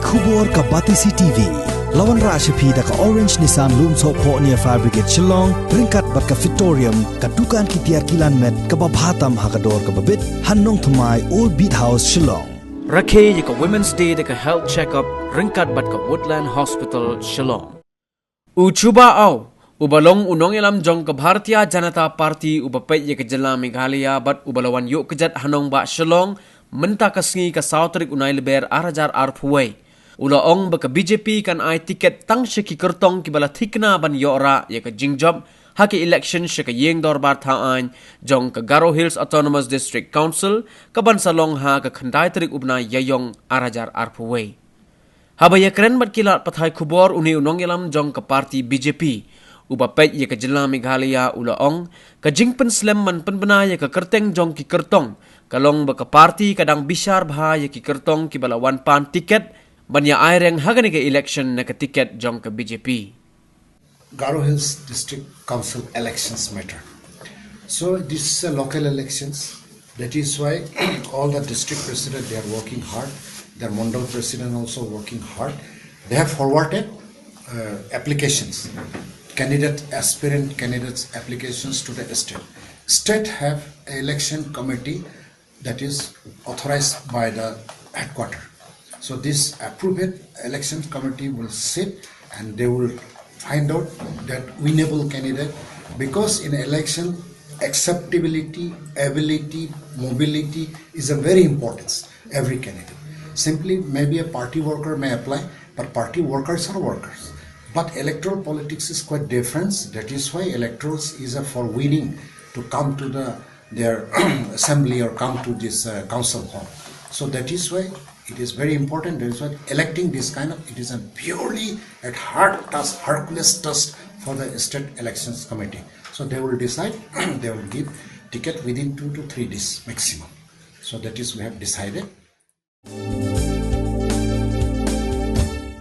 Khubor ka Batisi TV. Lawan Rashapi da ka Orange Nissan Loom So Po near Fire Brigade Shillong, Ringkat bat ka Victorium, ka Dukan ki Tiar Kilan Met, ka Babhatam Hakador ka Babit, Hanong Thumai Old Beat House Shillong. Rakhe ka Women's Day da ka health checkup, Ringkat bat ka Woodland Hospital Shillong. Uchuba au Ubalong unong ilam jong ka Bharatiya Janata Party ubapay ye ka Jala Meghalaya bat ubalawan yo kajat hanong ba Shillong menta kasngi ka Sautrik unay liber arajar arpuway. Ulaong baka BJP kan ay tiket tang syaki kertong kibala thikna ban yora ye ka jingjob haki election syaka yeng dorbar thaan jong ka Garo Hills Autonomous District Council ka bansalong ha ka khandai trik ubnay yayong arajar arpuway. Habaya keren bat kilat pathay khubor uni unong ilam jong ka party BJP. Ubapet ye ka Jala Meghalaya ulaong ka jingpen slem man penbena ye ka kerteng jong ki kertong kalong baka party kadang bisar bha ye ki kertong ki bala wan pan tiket banya aireng hagani ka election na ka tiket jong ka BJP. Garo Hills District Council elections matter. So this is a local elections. That is why all the district president they are working hard. Their Mandal president also working hard. They have forwarded applications. Aspirant candidates applications to the state. State have an election committee that is authorized by the headquarter. So this approved election committee will sit and they will find out that winnable candidate, because in election acceptability, ability, mobility is a very important every candidate. Simply maybe a party worker may apply, but party workers are workers. But electoral politics is quite different. That is why electorals is for winning to come to their assembly or come to this council hall. So that is why it is very important. That is why electing this kind of, it is a purely at hard task, Hercules task for the state elections committee. So they will decide, they will give ticket within 2 to 3 days maximum. So that is we have decided.